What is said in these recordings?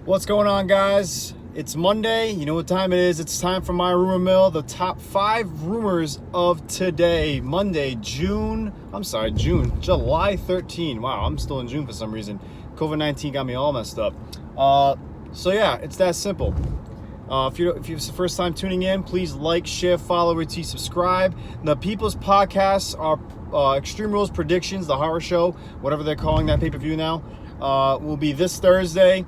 What's going on, guys? It's Monday. You know what time it is. It's time for my rumor mill, the top 5 rumors of today, Monday, July 13. Wow, I'm still in June for some reason. COVID-19 got me all messed up. So yeah, it's that simple. If it's the first time tuning in, please like, share, follow, retweet, subscribe. The People's Podcasts are Extreme Rules Predictions, the horror show, whatever they're calling that pay-per-view now, will be this Thursday.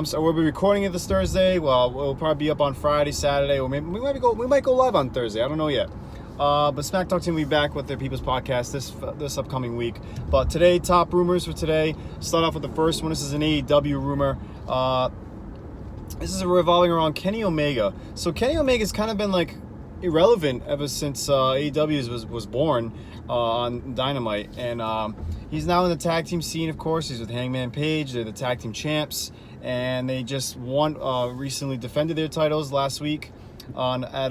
So we'll be recording it this Thursday. Well, we'll probably be up on Friday, Saturday, or maybe we might go live on Thursday. I don't know yet. But SmackTalk team will be back with their People's Podcast this upcoming week. But today, top rumors for today. Start off with the first one. This is an AEW rumor. This is revolving around Kenny Omega. So Kenny Omega's kind of been like irrelevant ever since AEW was born on Dynamite, and he's now in the tag team scene. Of course, he's with Hangman Page. They're the tag team champs, and they just recently defended their titles last week at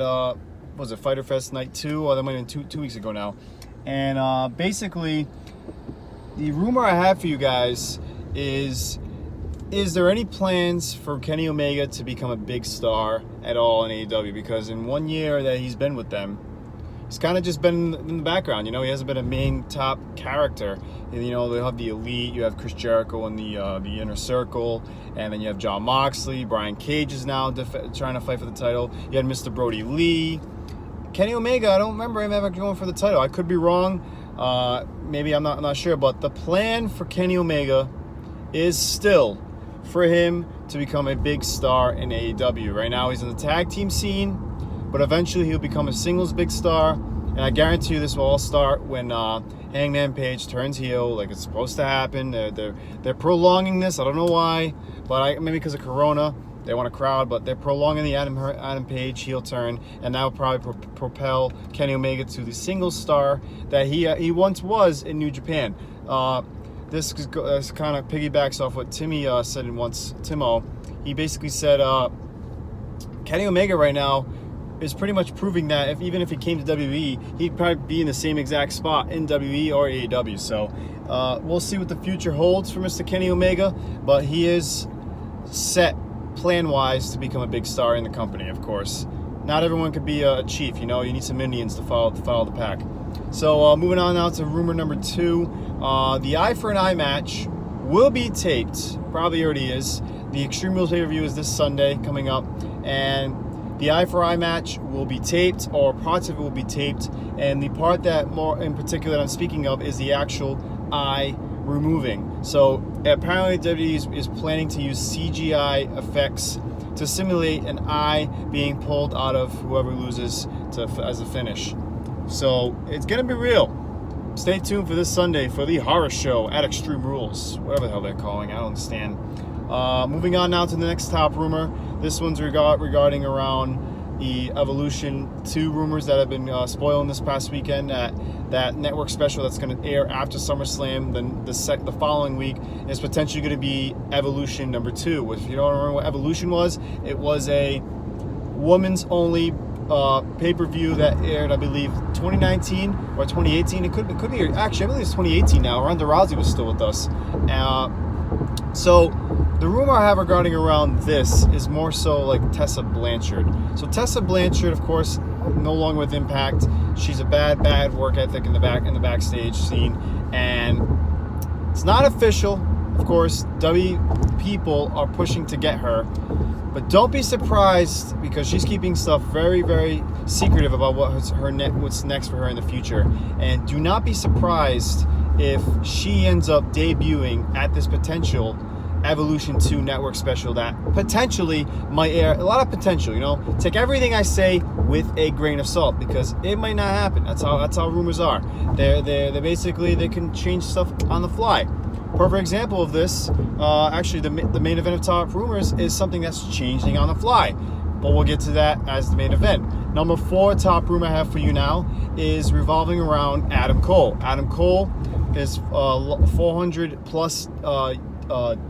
Fyter Fest Night 2, or that might have been two weeks ago now. And basically, the rumor I have for you guys is there any plans for Kenny Omega to become a big star at all in AEW? Because in 1 year that he's been with them, he's kind of just been in the background. You know, he hasn't been a main top character. And, you know, they have the Elite, you have Chris Jericho in the Inner Circle, and then you have Jon Moxley. Brian Cage is now trying to fight for the title. You had Mr. Brody Lee. Kenny Omega, I don't remember him ever going for the title. I could be wrong. Maybe I'm not sure. But the plan for Kenny Omega is still for him to become a big star in AEW. Right now he's in the tag team scene, but eventually he'll become a singles big star, and I guarantee you this will all start when Hangman Page turns heel, like it's supposed to happen. They're prolonging this. I don't know why, but maybe because of Corona, they want a crowd, but they're prolonging the Adam Page heel turn, and that will probably propel Kenny Omega to the singles star that he once was in New Japan. This kind of piggybacks off what Timmy said once. Timo, he basically said Kenny Omega right now is pretty much proving that even if he came to WWE, he'd probably be in the same exact spot in WWE or AEW. So we'll see what the future holds for Mr. Kenny Omega, but he is set plan-wise to become a big star in the company, of course. Not everyone could be a chief, you know. You need some minions to follow the pack. So moving on now to rumor number 2. The Eye for an Eye match will be taped. Probably already is. The Extreme Rules pay-per-view is this Sunday coming up. And the Eye for Eye match will be taped, or parts of it will be taped. And the part that more in particular that I'm speaking of is the actual eye removing. So apparently WWE is planning to use CGI effects to simulate an eye being pulled out of whoever loses as a finish. So it's going to be real. Stay tuned for this Sunday for the horror show at Extreme Rules. Whatever the hell they're calling. I don't understand. Moving on now to the next top rumor. This one's regarding around the Evolution 2 rumors that have been spoiling this past weekend. That network special that's going to air after SummerSlam, then the following week, is potentially going to be Evolution number 2. If you don't remember what Evolution was, it was a women's only pay-per-view that aired, I believe, 2019 or 2018. It could be actually, I believe it's 2018 now. Ronda Rousey was still with us. So the rumor I have regarding around this is more so like Tessa Blanchard. So Tessa Blanchard, of course, no longer with Impact. She's a bad work ethic in the backstage scene, and it's not official. Of course, WWE people are pushing to get her. But don't be surprised, because she's keeping stuff very, very secretive about what's next for her in the future. And do not be surprised if she ends up debuting at this potential Evolution 2 network special that potentially might air. A lot of potential, you know. Take everything I say with a grain of salt, because it might not happen. That's how rumors are. They basically can change stuff on the fly. Perfect example of this, actually the main event of top rumors is something that's changing on the fly. But we'll get to that as the main event. Number 4 top rumor I have for you now is revolving around Adam Cole. Adam Cole is 400 plus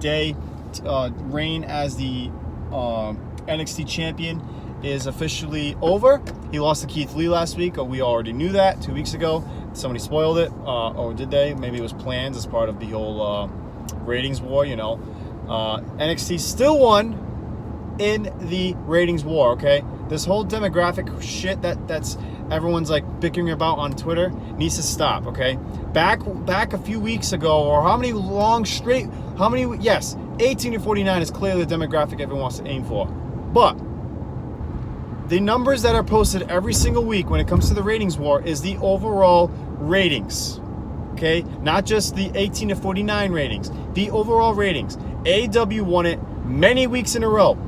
day reign as the NXT champion is officially over. He lost to Keith Lee last week. We already knew that 2 weeks ago. Somebody spoiled it, or did they? Maybe it was planned as part of the whole ratings war, you know. NXT still won in the ratings war, okay? This whole demographic shit that's everyone's like bickering about on Twitter needs to stop, okay? Back a few weeks ago, or yes, 18 to 49 is clearly the demographic everyone wants to aim for. But the numbers that are posted every single week when it comes to the ratings war is the overall ratings, okay? Not just the 18 to 49 ratings, the overall ratings. AEW won it many weeks in a row.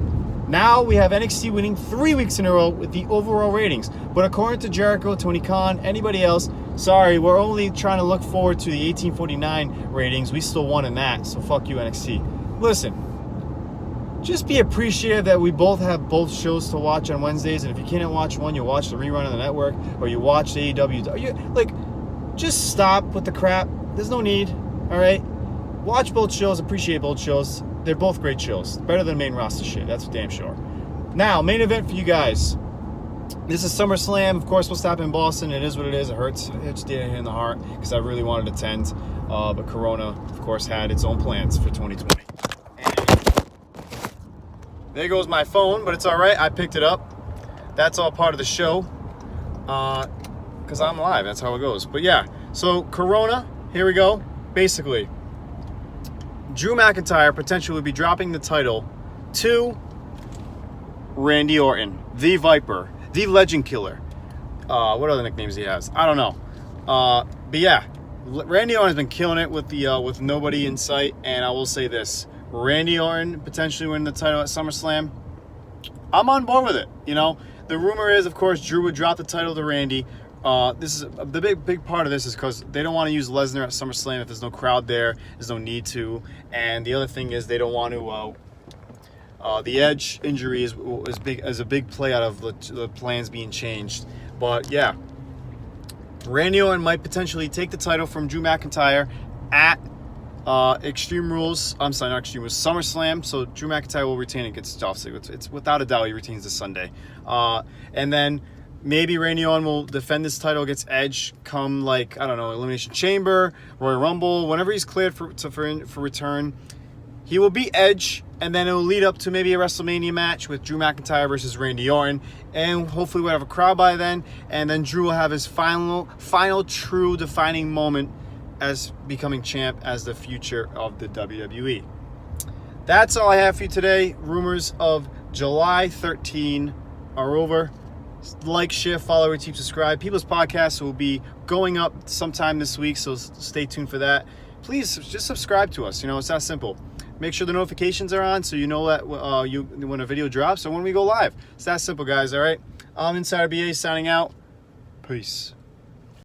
Now we have NXT winning 3 weeks in a row with the overall ratings. But according to Jericho, Tony Khan, anybody else, sorry, we're only trying to look forward to the 1849 ratings. We still won in that, so fuck you, NXT. Listen, just be appreciative that we both have both shows to watch on Wednesdays, and if you can't watch one, you watch the rerun on the network, or you watch the AEW. Just stop with the crap. There's no need, all right? Watch both shows, appreciate both shows. They're both great shows. Better than main roster shit, that's for damn sure. Now, main event for you guys. This is SummerSlam. Of course, we'll stop in Boston. It is what it is. It hurts. It hits dead in the heart because I really wanted to attend. But Corona, of course, had its own plans for 2020. And there goes my phone, but it's all right. I picked it up. That's all part of the show because I'm live. That's how it goes. But yeah, so Corona, here we go. Basically, Drew McIntyre potentially would be dropping the title to Randy Orton, the Viper, the Legend Killer. What other nicknames he has? I don't know. But yeah, Randy Orton has been killing it with nobody in sight. And I will say this: Randy Orton potentially winning the title at SummerSlam. I'm on board with it. You know, the rumor is, of course, Drew would drop the title to Randy. This is the big part of this is because they don't want to use Lesnar at SummerSlam if there's no crowd there. There's no need to. And the other thing is they don't want to. The Edge injury is a big play out of the plans being changed. But yeah, Randy Orton might potentially take the title from Drew McIntyre at Extreme Rules. I'm sorry, not Extreme Rules. SummerSlam. So Drew McIntyre will retain against Dolph Ziggler. It's without a doubt he retains this Sunday. And then maybe Randy Orton will defend this title against Edge come, like, I don't know, Elimination Chamber, Royal Rumble, whenever he's cleared for return. He will beat Edge, and then it will lead up to maybe a WrestleMania match with Drew McIntyre versus Randy Orton, and hopefully we'll have a crowd by then, and then Drew will have his final true defining moment as becoming champ as the future of the WWE. That's all I have for you today. Rumors of July 13 are over. Like, share, follow, retweet, subscribe. People's Podcast will be going up sometime this week, so stay tuned for that. Please just subscribe to us. You know, it's that simple. Make sure the notifications are on so you know that when a video drops or when we go live. It's that simple, guys, all right? I'm Insider BA signing out. Peace.